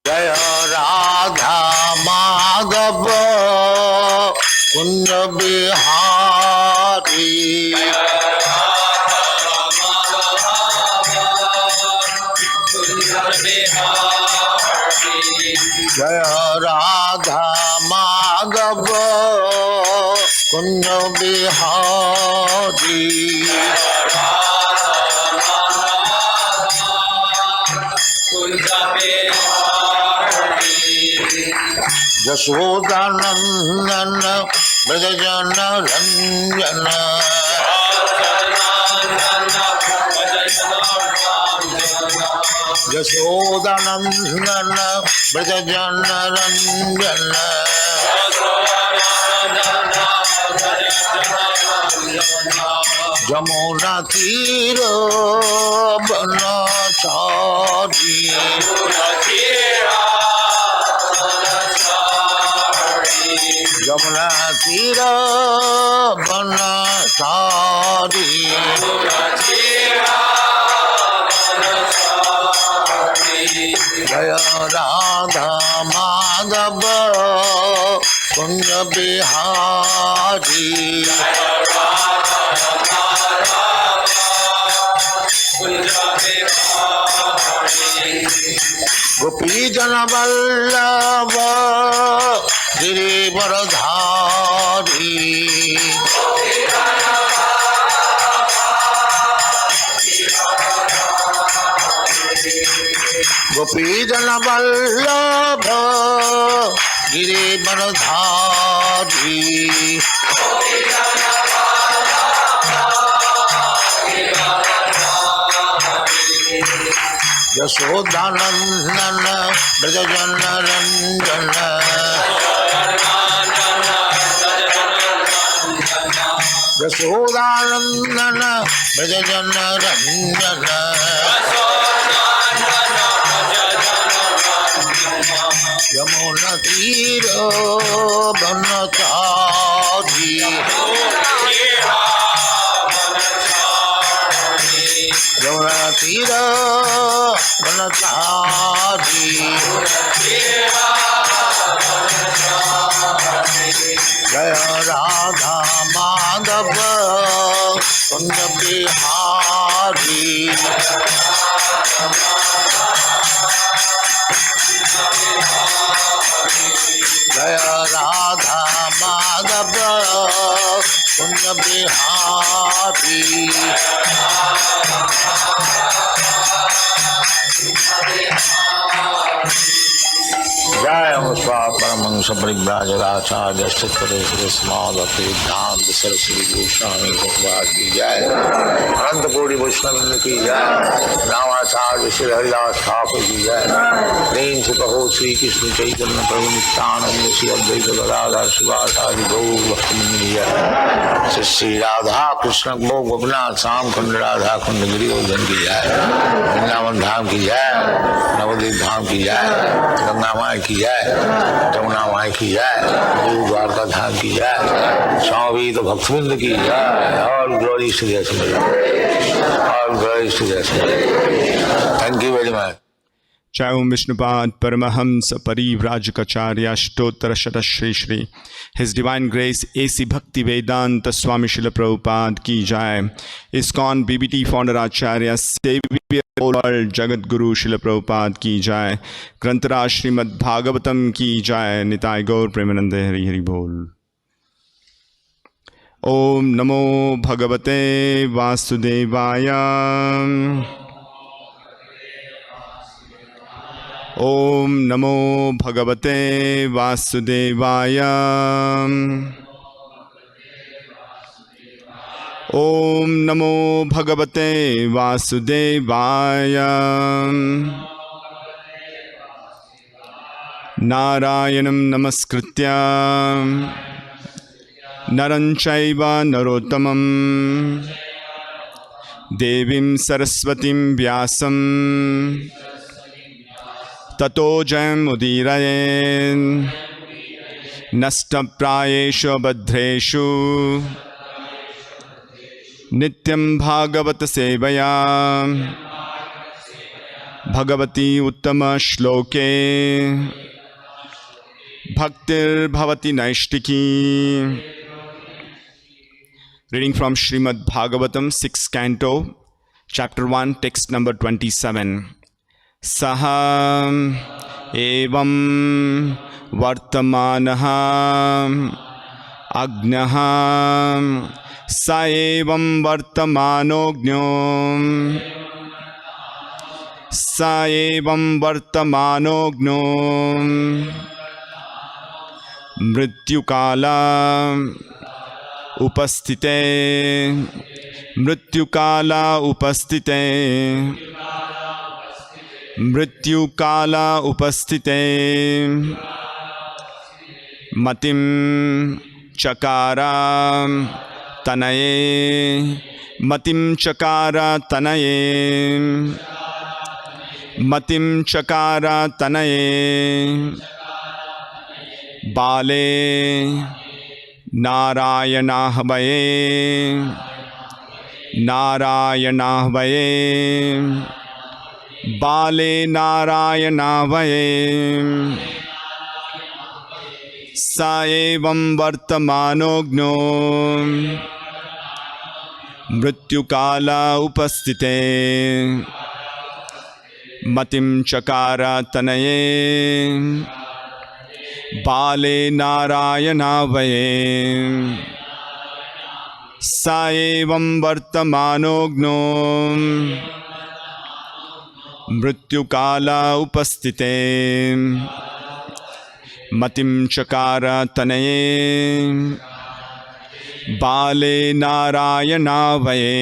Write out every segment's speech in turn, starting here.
जय राधा माधव कुंज बिहारी जय राधा माधव कुंज बिहारी यशोदानंदन ब्रजजन रंजन यशोदानंदन ब्रजजन रंजन जमुना तीर बनचारी जमुना तीर बनचारी जय राधा माधव कुंज बिहारी गोपी जन वल्लभ गिरिवरधारी गोपी जन वल्लभ गिरिवरधारी यशोदानंदन ब्रजजन रंजन यशोदानंदन ब्रजजन रंजन यमुना तीर बनचारी यमुना तीर बनचारी जय राधा माधव कुंज बिहारी जय राधा माधव कुंज बिहारी जय परमहंस परिव्राजकाचार्य भक्तिवेदांत सरस्वती गोस्वामी भगवान की जय। अनंत कोटि वैष्णव की जय। रामाचार्य श्री हरिदास ठाकुर की जय। प्रेम से कहो श्री कृष्ण चैतन्य प्रभु नित्यानंद श्री अद्वैत गदाधर शिवाचार्य गौर भक्तवृंद की जय। श्री राधा कृष्ण गोपनाथ श्याम कुंड राधा कुंड गिरिवर्धन की जय। वृंदावन धाम की जय। नवद्वीप धाम की जय। गंगा माई की जय। जमुना माई की जय। गुरु द्वारका धाम की जय। स्वामी तो भक्तवृंद की जय। और ग्लोरी टू द Lord। और glory to the Lord। Thank you very much. जय ओम विष्णुपाद परमहंस परिव्राजकाचार्य अष्टोत्तर शत Shri Shri His Divine Grace A.C. Bhaktivedanta Swami Srila Prabhupada की जय। ISKCON BBT founder आचार्य सेवियर वर्ल्ड जगत गुरु श्रील प्रभुपाद की जय। ग्रंथराज श्रीमद् भागवतम की जय। निताय गौर प्रेमानंद हरि हरि बोल। ओम नमो भगवते वासुदेवाय। ओम नमो भगवते वासुदेवाय। ओम नमो भगवते वासुदेवाय। नारायणं नमस्कृत्य नरं चैव नरोत्तमं देवीं सरस्वतीं व्यासं ततो जयमुदीरयेन्। नष्टप्रायेषु बद्धेषु नित्यं भागवत सेवया Bhagavati Uttama Shloke Bhaktir Bhavati Naishtiki. Reading from Srimad Bhagavatam, 6th Canto, Chapter 1, text number 27. Saham evam vartamanaha agnaha sa evam vartamanognyom sa evam vartamanognyom mrityukala upasthite mrityukala upasthite mrityukala upasthite matim chakara tanaye matim chakara tanaye matim chakara tanaye bale narayana havaye narayana havaye bale narayana havaye sa evam vartamanogno mrityukala upasthite matim chakara tanaye bale narayana havaye sa evam vartamanogno mrityukala upasthite matim chakara tanaye bale narayana havaye.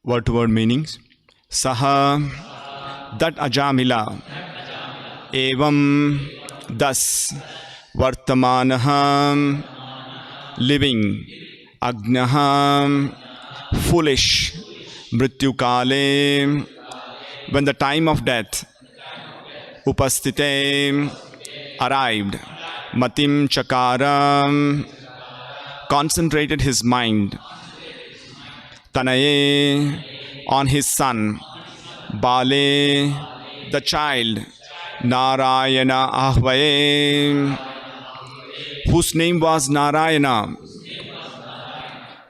Word-to-word meanings. Saha, that Ajamila, evam, thus, vartamanaha, living, agnaha, foolish, mrityukale, when the time of death, upasthite, arrived, matim chakara, concentrated his mind, tanaye, on his son, bale, the child, narayana ahvaye, whose name was Narayana.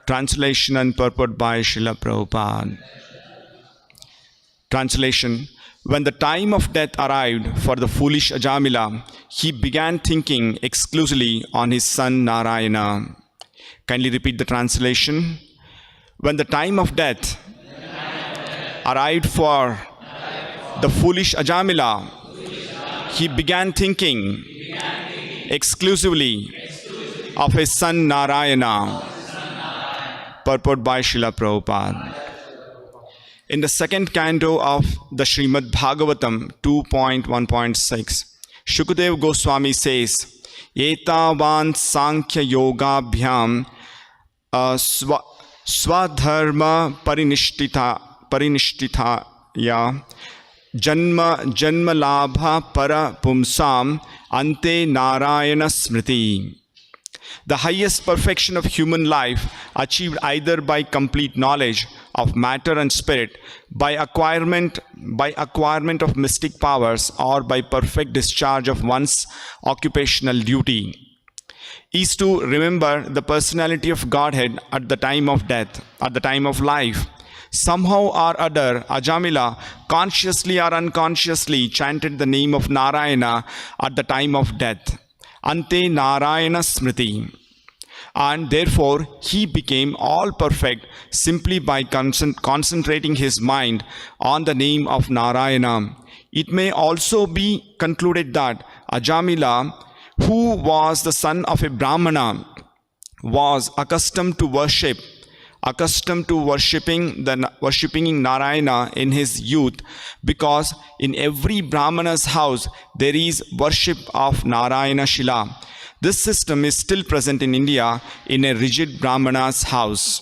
Translation and purport by Srila Prabhupada. Translation. When the time of death arrived for the foolish Ajamila, he began thinking exclusively on his son Narayana. Kindly repeat the translation. When the time of death arrived for the foolish Ajamila, he began thinking exclusively of his son Narayana. Purport by Srila Prabhupada. In the second canto of the Srimad Bhagavatam 2.1.6, Shukadeva Goswami says, Etavan Sankhya Yoga Bhyam Swadharma Parinishthita Ya Janma Labha Para Pumsam Ante Narayana Smriti. The highest perfection of human life achieved either by complete knowledge of matter and spirit, by acquirement of mystic powers, or by perfect discharge of one's occupational duty, is to remember the personality of Godhead at the time of death, at the time of life. Somehow or other, Ajamila, consciously or unconsciously, chanted the name of Narayana at the time of death. Ante Narayana Smriti. And therefore, he became all perfect simply by concentrating his mind on the name of Narayana. It may also be concluded that Ajamila, who was the son of a Brahmana, was accustomed to worshipping Narayana in his youth, because in every Brahmana's house there is worship of Narayana Shila. This system is still present in India in a rigid Brahmana's house.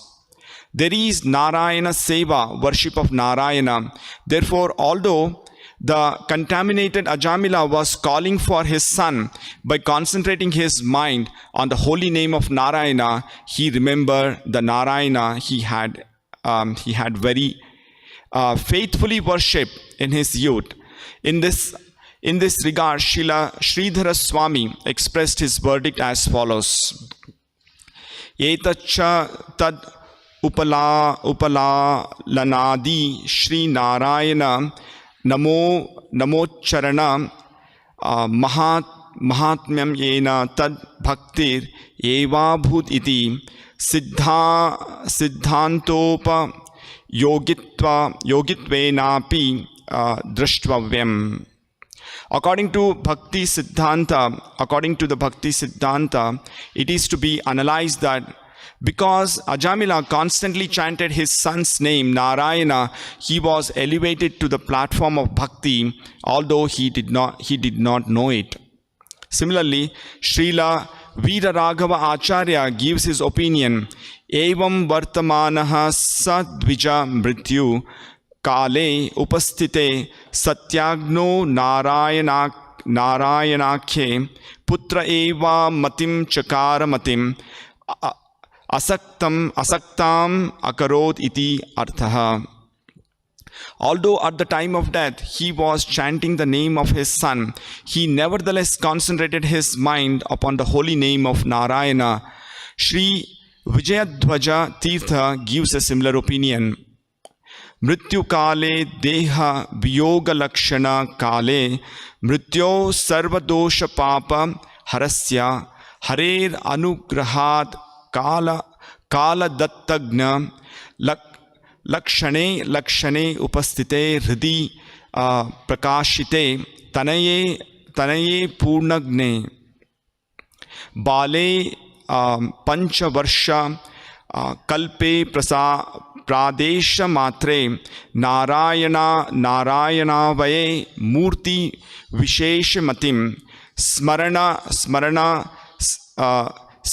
There is Narayana Seva, worship of Narayana. Therefore, although the contaminated Ajamila was calling for his son, by concentrating his mind on the holy name of Narayana, he remembered the Narayana he had very faithfully worshipped in his youth. In this regard, Sridhara Swami expressed his verdict as follows: Etacha tad upalalanadi Shri Narayana Namocharana Mahatmyam Yena Tad Bhaktir Evabhut Iti Siddhantopa Yogitvenapi Drashtvavyam. According to the Bhakti Siddhanta, it is to be analyzed that because Ajamila constantly chanted his son's name, Narayana, he was elevated to the platform of bhakti, although he did not know it. Similarly, Srila Veeraraghava Acharya gives his opinion: Evam vartamanaha sadvija mrityu kale upasthite satyagno narayanakhe putra eva matim chakara matim asaktam akarod iti arthaha. Although at the time of death he was chanting the name of his son, he nevertheless concentrated his mind upon the holy name of Narayana. Sri Vijayadhwaja Tirtha gives a similar opinion. Mrityu kale deha viyoga lakshana kale mrityo sarvadosha papa harasya harer anugrahat kala dattagna lakshane upasthite hridi prakashite tanaye purnagne bale panchavarsha kalpe pradesha matre narayana vaye murti visheshamatim smarana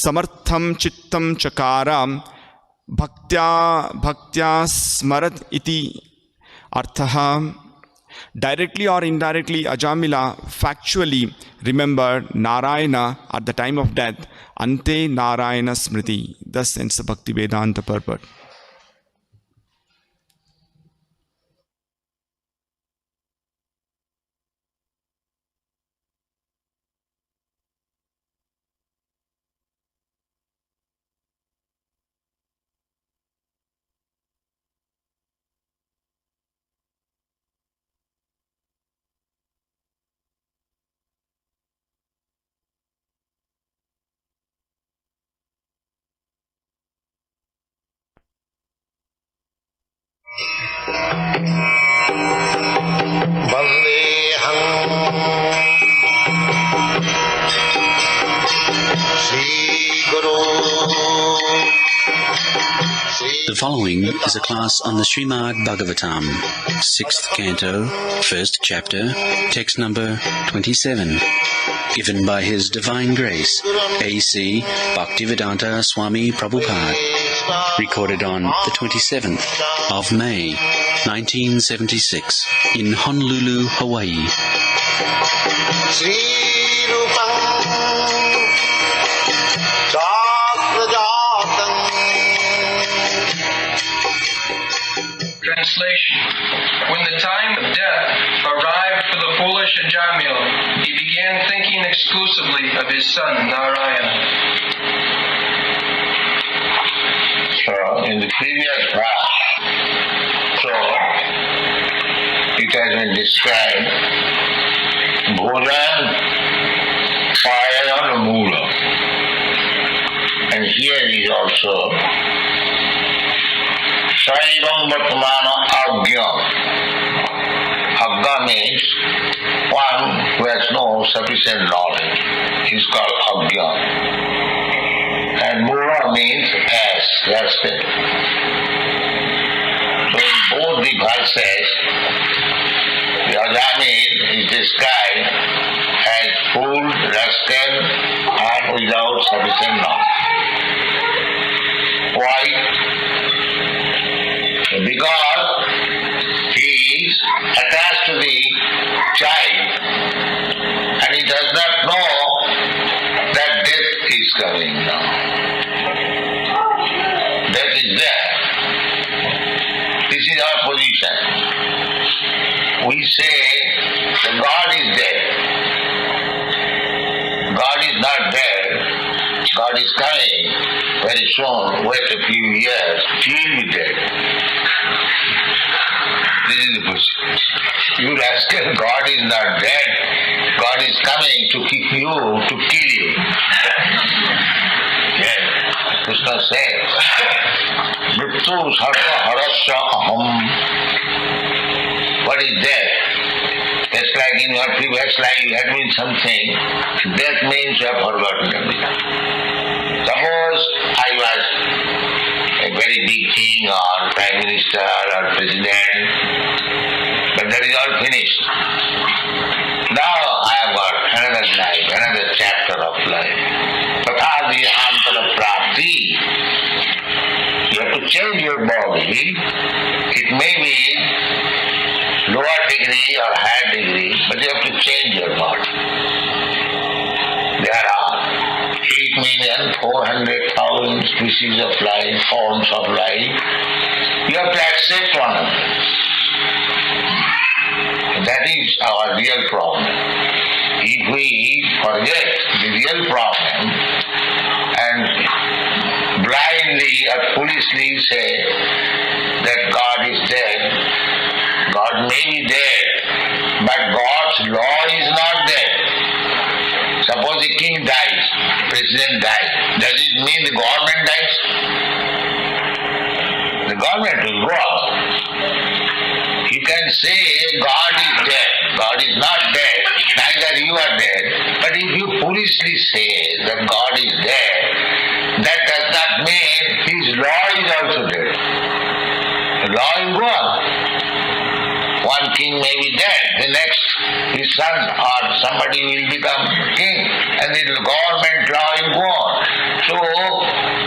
samartham chittam chakara bhaktya smarat iti arthaha. Directly or indirectly, Ajamila factually remembered Narayana at the time of death. Ante Narayana Smriti. Thus ends the Bhaktivedanta purport. The following is a class on the Srimad Bhagavatam, 6th Canto, 1st Chapter, text number 27, given by His Divine Grace, A.C. Bhaktivedanta Swami Prabhupada, recorded on the 27th of May, 1976, in Honolulu, Hawaii. Translation. When the time of death arrived for the foolish Ajamil, he began thinking exclusively of his son Narayana. So in the previous class, has been described, Bhojan, Payan, Mula. And here is also Saivam Vatmana Agya. Agya means one who has no sufficient knowledge. Is called Agya. And Mula means as, rascal. So in both the verses, the Ajamil is described as fool, rascal, and without sufficient knowledge. Why? Because he is attached to the child and he does not know that death is coming now. Death is there. This is our position. We say that God is dead. God is not dead. God is coming very soon. Wait a few years. He will be dead. This is the position. You rascal, God is not dead. God is coming to kick you, to kill you. Yes, Krishna says, Mrityu sarva harasya aham. What is death? Just like in your previous life you had been something, death means you have forgotten everything. Suppose I was a very big king or prime minister or president, but that is all finished. Now I have got another life, another chapter of life. Tathadi antara prapti. You have to change your body. It may be lower degree or higher degree, but you have to change your body. There are 8,400,000 species of life, forms of life. You have to accept one of them. That is our real problem. If we forget the real problem and blindly or foolishly say that God is dead, God may be dead, but God's law is not dead. Suppose the king dies, president dies, does it mean the government dies? The government will go on. You can say God is dead, God is not dead, neither you are dead, but if you foolishly say that God is dead, that does not mean His law is also dead. The law will go on. One king may be dead, the next his son or somebody will become king, and the government law will go on. So,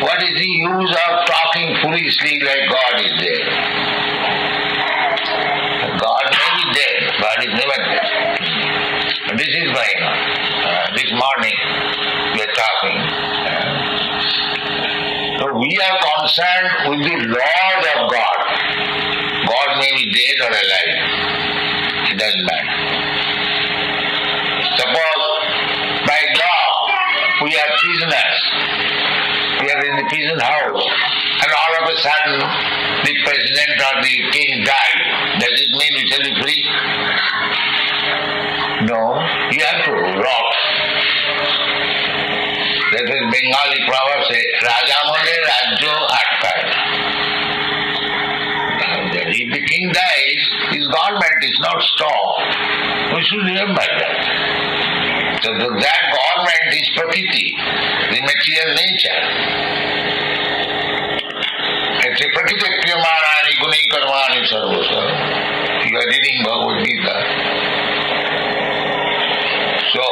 what is the use of talking foolishly like God is dead? God may be dead, God is never dead. This is going on. This morning we are talking. So we are concerned with the laws of God. God may be dead or alive. It doesn't matter. Suppose by law we are prisoners. We are in the prison house and all of a sudden the president or the king died. Does it mean we shall be free? No, you have to rot. That is Bengali proverb say, Raja mone rajyo atkay. If the king dies, his government is not stopped. We should remember that. So that government is prakriti, the material nature. It's a prakriti kriyamanani guni karmani sarvasva. You are reading Bhagavad Gita. So,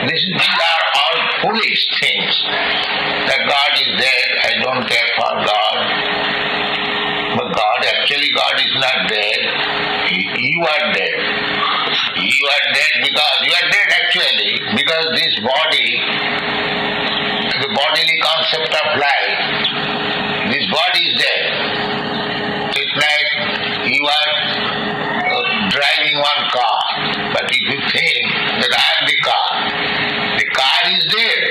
these are all foolish things. That God is dead, I don't care for God. But God is not dead. You are dead. You are dead because, you are dead actually, because this body, the bodily concept of life, this body is dead. It's like you are driving one car, but if you think that I am the car is dead.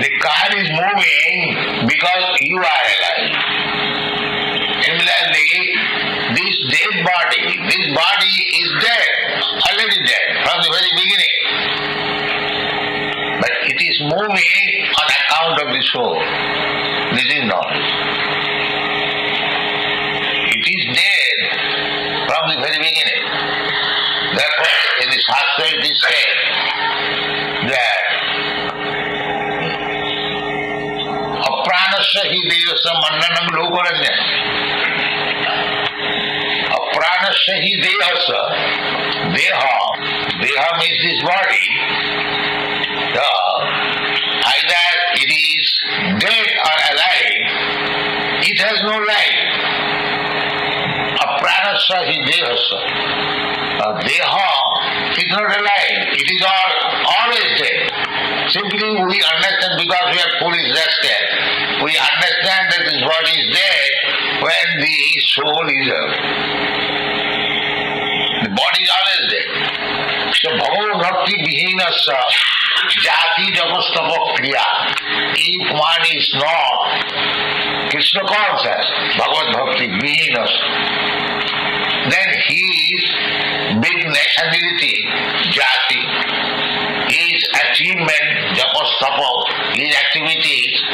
The car is moving because you are alive. Similarly, this dead body moving on account of the soul. This is knowledge. It is there from the very beginning. Therefore, in the Shastra it is said that apranasya hi devasya mannanam lokaranya. Apranasya hi devasya, deha means this body. Either it is dead or alive, it has no life. Apranasya hi devasya. Deha is not alive, it is always dead. Simply we understand, because we are fully rested, we understand that this body is dead when the soul is alive. The body is always dead. So bhagavat bhakti vihinasya jati japastapa kriya. If one is not Krishna conscious, bhagavat bhakti vihinasya, then his big nationality, jati, his achievement, japastapa, his activities,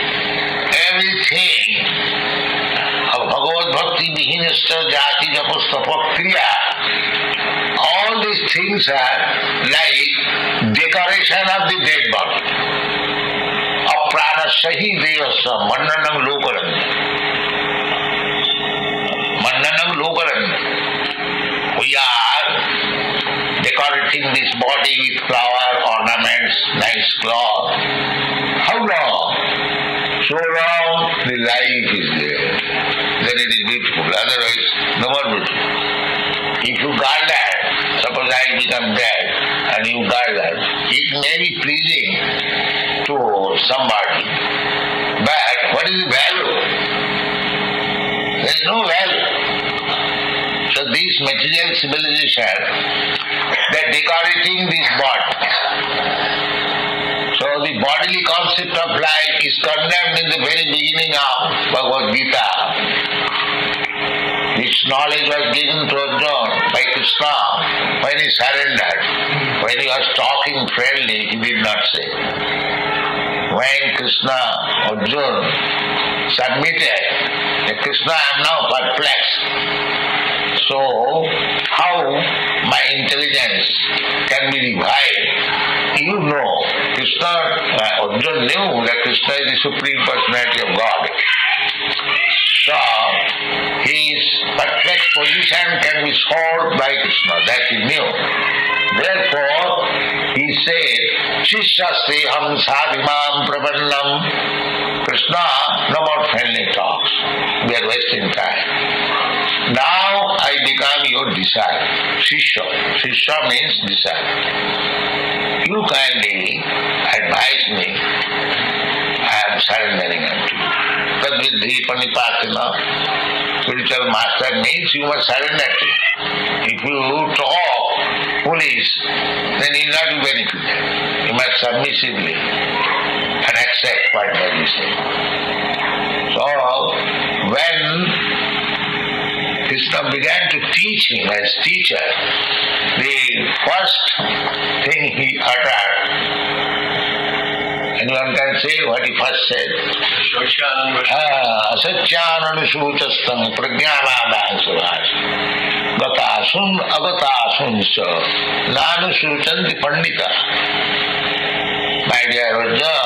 everything of bhagavat bhakti vihinasya jati japastapa kriya, all these things are like decoration of the dead body. Apranasya hi devasya mannanam lokaranya. Mannanam lokaranya. We are decorating this body with flower, ornaments, nice cloth. How long? So long the life is there. Then it is beautiful. Otherwise, no more beautiful. If you guard that, suppose I become dead and you guard that, it may be pleasing to somebody, but what is the value? There is no value. So this material civilization, they are decorating this body. So the bodily concept of life is condemned in the very beginning of Bhagavad Gita. This knowledge was given to Arjuna by Krishna when he surrendered. When he was talking friendly, he did not say. When Arjuna submitted, Krishna, I am now perplexed. So, how my intelligence can be revived? You know, Arjuna knew that Krishna is the Supreme Personality of God. So, his perfect position can be solved by Krishna, that he knew. Therefore, he said, Shishya seham sadhimam prabannam. Krishna, no more friendly talks. We are wasting time. Now I become your disciple. Shishya. Shishya means disciple. You kindly advise me. I am surrendering unto you. Tadvidhi panipatina. Spiritual master means you must surrender to him. If you talk foolish, then you will not be benefited. You must submissively and accept whatever you say. So, when Krishna began to teach him as teacher, the first thing he uttered, anyone can say what he first said? Satyananushuchastam prajnanadam suraj gatasun agatasuncha nanushuchanti pandita. My dear Arjuna,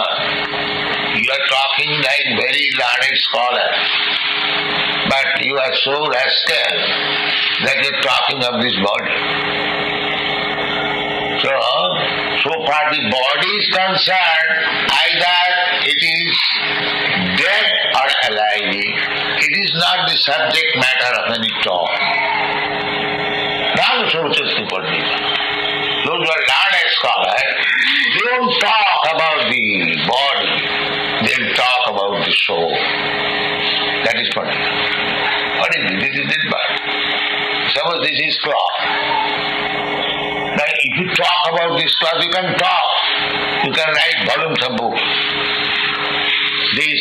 you are talking like very learned scholar, but you are so rascal that you are talking of this body. So far the body is concerned, either it is dead or alive. It is not the subject matter of any talk. Now those who are learned scholars, they don't talk about the body, they talk about the soul. That is particular. What is this? This is this body. Suppose this is cloth. Now if you talk about this cloth, you can talk. You can write volumes of books. This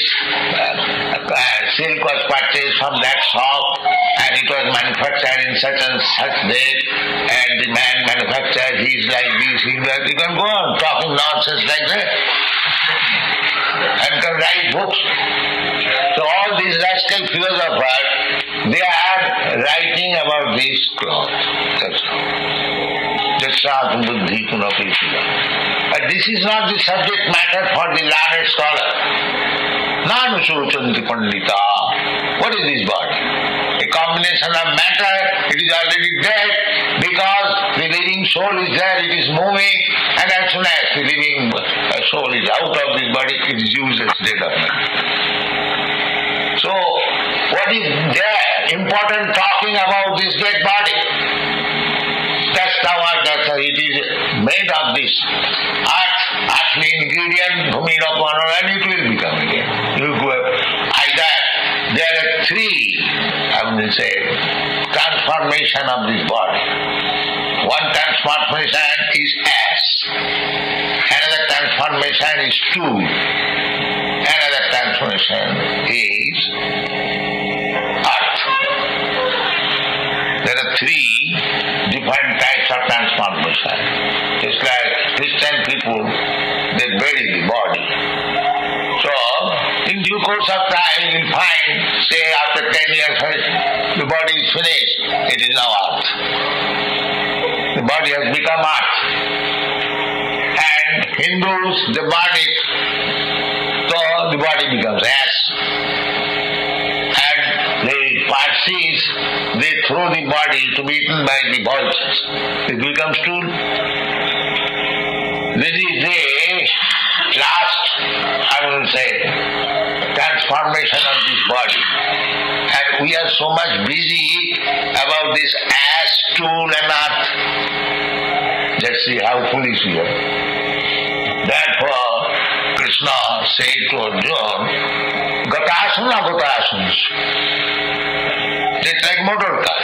silk was purchased from that shop and it was manufactured in such and such date, and the man manufactured, he is like this, he is like, you can go on talking nonsense like that. and can write books. So all these rascal philosophers, they are writing about this cloth. That's all. But this is not the subject matter for the learned scholar. Nanu Suchanti Pandita. What is this body? A combination of matter, it is already dead because the living soul is there, it is moving, and as soon as the living soul is out of this body, it is useless, dead of matter. So, what is there important talking about this dead body? That's it is made of this earthly ingredient, bhumi rapana, and it will become again. Either there are three, transformation of this body. One transformation is ash, another transformation is stool, another transformation is earth. There are three different types of transformation. Just like Christian people, they bury the body. So, in due course of time, you will find, say after 10 years, the body is finished, it is now earth. The body has become earth. And Hindus, they burn it, so the body becomes ash. And the Parsis, they throw the body to be eaten by the vultures. It becomes stool. This is the last, transformation of this body. And we are so much busy about this ash, stool and earth. Just see how foolish we are. Therefore, Krishna said to Arjuna, Gatasana Gatasana. It's like motor car.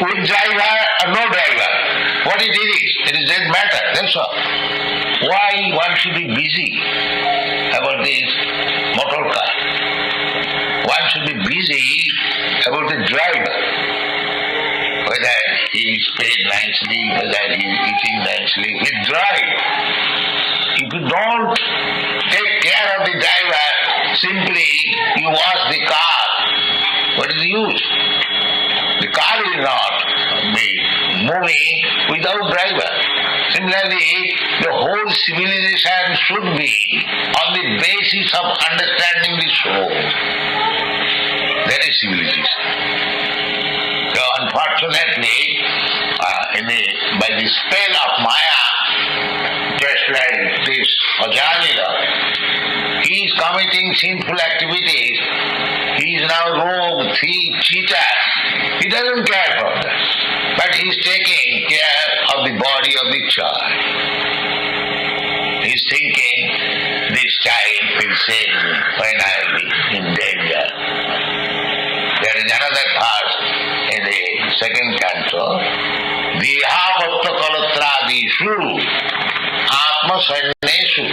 With driver or no driver. What it is dead matter, that's all. Why one should be busy about this motor car? One should be busy about the driver. Whether he is paid nicely, whether he is eating nicely, he drive. If you don't take care of the driver, simply you wash the car, what is the use? The car will not be moving without driver. Similarly, the whole civilization should be on the basis of understanding the soul. That is civilization. So unfortunately, by the spell of Maya, just like this Ajalila, he is committing sinful activities. He is now rogue, thief, cheater. He doesn't care for that. But he is taking care of the body of the child. He is thinking, this child will save me when I will be in danger. There is another part in the second canto. Vihavatva kalatrādīṣu ātma saññeṣu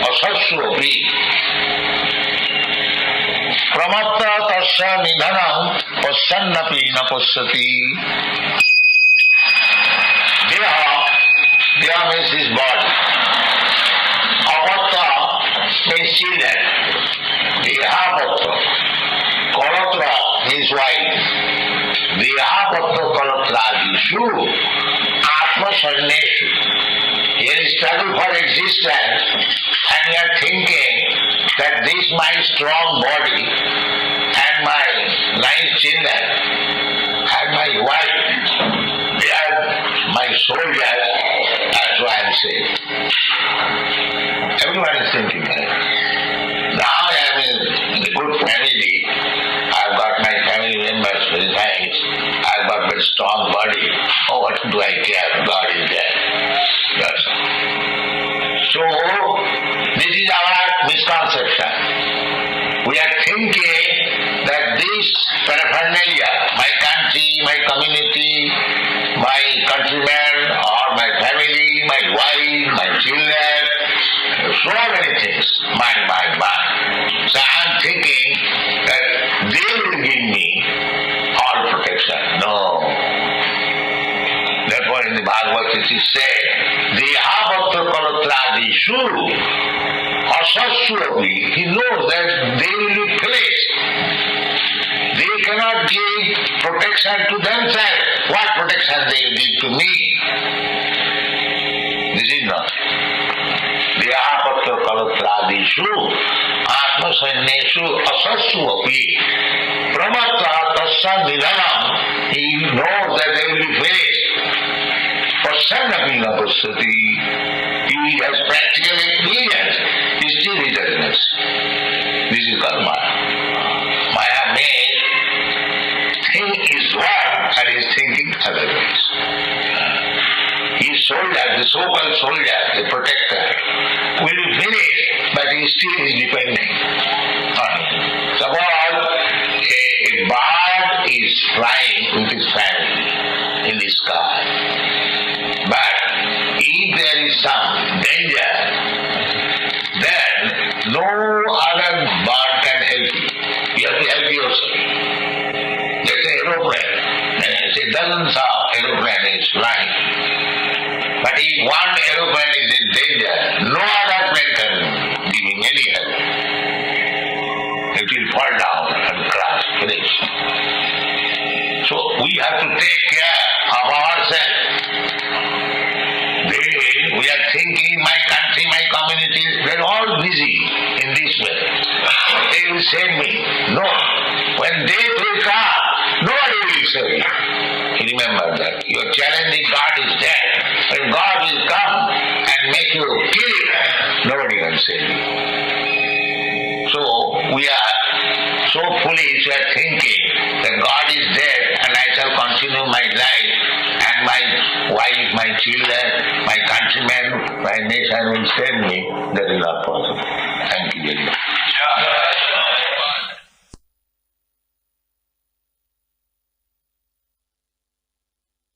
asassu api pramatta tasya nidhanam pasyannapi na pasyati. Deha means his body. Avatta means children. Dehavatva. Kalatra, his wife. Dehavatva kalatrādīṣu ātma saññeṣu. Here is struggle for existence, and you are thinking that this my strong body and my nice children and my wife, they are my soldiers, that's why I am saying. Everyone is thinking that. Now I am in a good family, I have got my family members very nice, I have got very strong body. Oh, what do I care? God is there. Yes. So, this is our misconception. We are thinking that this paraphernalia, my country, my community, my countrymen, or my family, my wife, my children, so many things, mine. So I am thinking that they will give me all protection. No. Therefore in the Bhagavatam it is said, Dehavatva kalatrādīṣu asasyapi, he knows that they will be placed. They cannot give protection to themselves. What protection they will give to me? This is not. Dehapatra kalatradishu atmasanyeshu asasyapi pramatta tasya nidhanam. He knows that they will be faced. Pasanapi na pasyati. He has practical experience. He still he doesn't know. This is karma. Maya made think is one and he is thinking otherwise. His soldier, the so-called soldier, the protector, will be finished, but he still is depending on him. Suppose a bird is flying with his family in the sky, but if there is some danger, then no other bird can help you. You have to help yourself. There's an aeroplane. Say dozens of aeroplane is flying. But if one aeroplane is in danger, no other plane can give him any help. It will fall down and crash, finish. So we have to take care of ourselves. We are thinking, my country, my community, they are all busy in this way. They will save me. No. When they will come, nobody will save you. Remember that. You are challenging God is dead. When God will come and make you kill him, nobody can save you. So we are so foolish, we are thinking that God is dead and I shall continue my life and my wife, my children, my countrymen, my nation will save me. That is not possible. Thank you very much.